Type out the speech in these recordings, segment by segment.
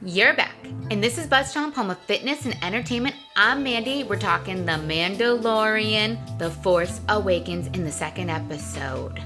You're back, and this is BuzzChomp, home of fitness and entertainment. I'm Mandy. We're talking The Mandalorian, The Force Awakens in the second episode.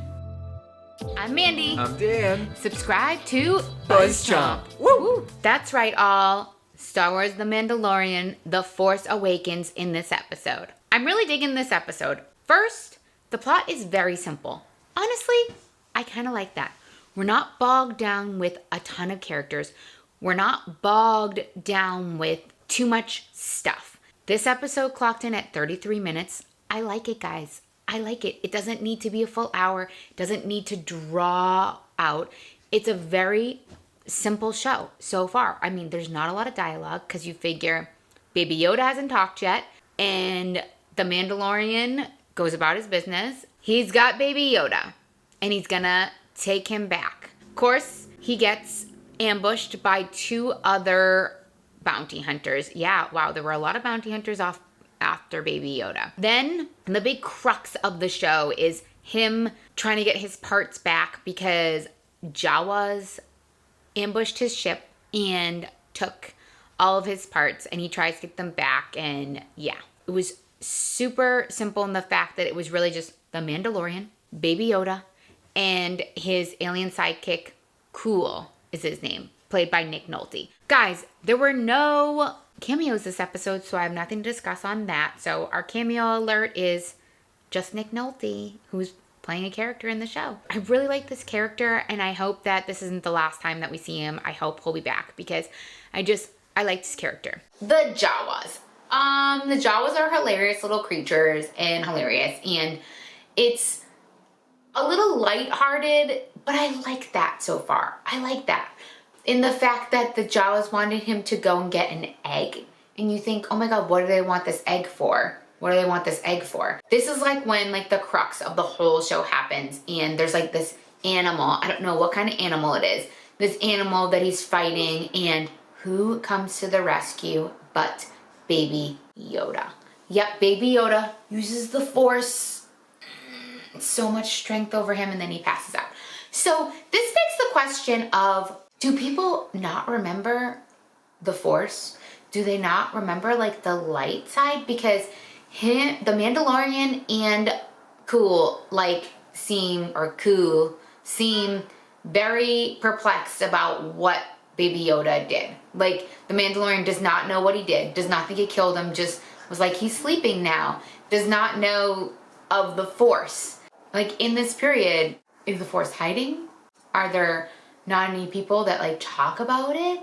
I'm Mandy. I'm Dan. Subscribe to BuzzChomp. Woo! That's right, all. Star Wars The Mandalorian, The Force Awakens in this episode. I'm really digging this episode. First, the plot is very simple. Honestly, I kind of like that. We're not bogged down with a ton of characters. We're not bogged down with too much stuff. This episode clocked in at 33 minutes. I like it, guys. I like it. It doesn't need to be a full hour. It doesn't need to draw out. It's a very simple show so far. I mean, there's not a lot of dialogue because you figure Baby Yoda hasn't talked yet, and the Mandalorian goes about his business. He's got Baby Yoda, and he's gonna take him back. Of course, he gets ambushed by two other bounty hunters. Yeah, wow, there were a lot of bounty hunters off after Baby Yoda. Then the big crux of the show is him trying to get his parts back because Jawas ambushed his ship and took all of his parts, and he tries to get them back. And yeah, it was super simple in the fact that it was really just the Mandalorian, Baby Yoda, and his alien sidekick, Kuiil is his name, played by Nick Nolte. Guys, there were no cameos this episode, so I have nothing to discuss on that. So our cameo alert is just Nick Nolte, who's playing a character in the show. I really like this character, and I hope that this isn't the last time that we see him. I hope he'll be back because I like this character. The Jawas. The Jawas are hilarious little creatures and hilarious, and it's a little lighthearted, but I like that so far. I like that. In the fact that the Jawas wanted him to go and get an egg, and you think, oh my god, what do they want this egg for? What do they want this egg for? This is like when like the crux of the whole show happens, and there's like this animal, I don't know what kind of animal it is, this animal that he's fighting, and who comes to the rescue but Baby Yoda. Yep, Baby Yoda uses the Force, so much strength over him, and then he passes out. So this begs the question of, do people not remember the Force? Do they not remember like the light side? Because the Mandalorian and Kuiil seem very perplexed about what Baby Yoda did. Like, the Mandalorian does not know what he did, does not think he killed him, just was like, he's sleeping now, does not know of the Force. Like, in this period, is the Force hiding? Are there not any people that like talk about it?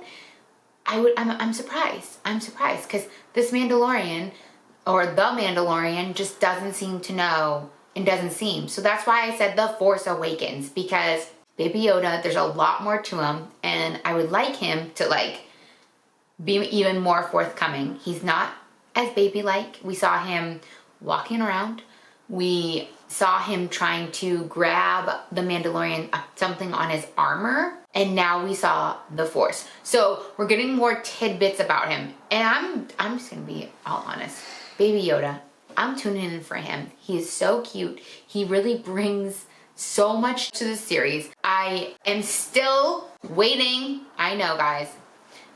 I'm surprised. I'm surprised because this Mandalorian, or the Mandalorian, just doesn't seem to know and doesn't seem. So that's why I said The Force Awakens, because Baby Yoda, there's a lot more to him, and I would like him to like be even more forthcoming. He's not as baby-like. We saw him walking around. We saw him trying to grab the Mandalorian something on his armor, and now we saw the Force. So we're getting more tidbits about him, and I'm just gonna be all honest. Baby Yoda, I'm tuning in for him. He is so cute. He really brings so much to the series. I am still waiting. I know, guys.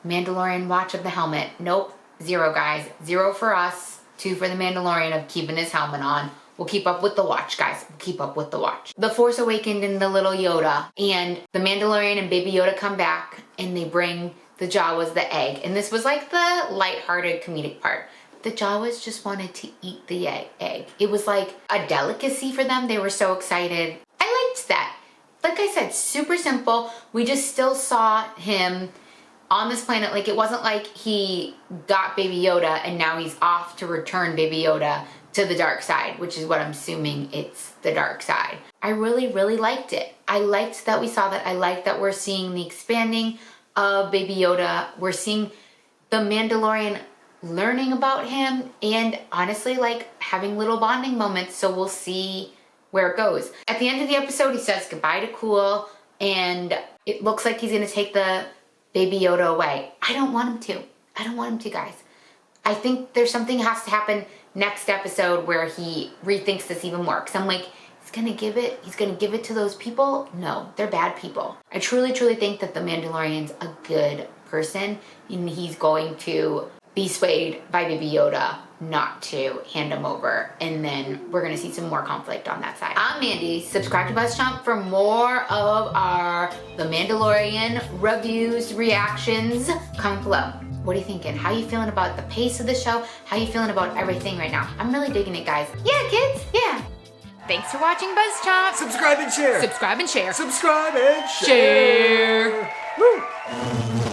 Mandalorian watch of the helmet. Nope, 0, guys. 0 for us, 2 for the Mandalorian of keeping his helmet on. We'll keep up with the watch, guys. We'll keep up with the watch. The Force Awakened and the little Yoda, and the Mandalorian and Baby Yoda come back, and they bring the Jawas the egg. And this was like the lighthearted comedic part. The Jawas just wanted to eat the egg. It was like a delicacy for them. They were so excited. I liked that. Like I said, super simple. We just still saw him on this planet. Like, it wasn't like he got Baby Yoda and now he's off to return Baby Yoda to the dark side, which is what I'm assuming it's the dark side. I really, really liked it. I liked that we saw that. I liked that we're seeing the expanding of Baby Yoda. We're seeing the Mandalorian learning about him, and honestly, like, having little bonding moments, so we'll see where it goes. At the end of the episode, he says goodbye to Kuiil, and it looks like he's gonna take the Baby Yoda away. I don't want him to. I don't want him to, guys. I think there's something has to happen next episode where he rethinks this even more, because I'm like, he's gonna give it to those people? No, they're bad people. I truly, truly think that the Mandalorian's a good person, and he's going to be swayed by Baby Yoda not to hand him over, and then we're gonna see some more conflict on that side. I'm Mandy. Subscribe to BuzzChomp for more of our The Mandalorian reviews, reactions. Comment below. What are you thinking? How are you feeling about the pace of the show? How are you feeling about everything right now? I'm really digging it, guys. Yeah, kids, yeah. Thanks for watching BuzzChomp. Subscribe and share. Subscribe and share. Subscribe and share. Share. Woo.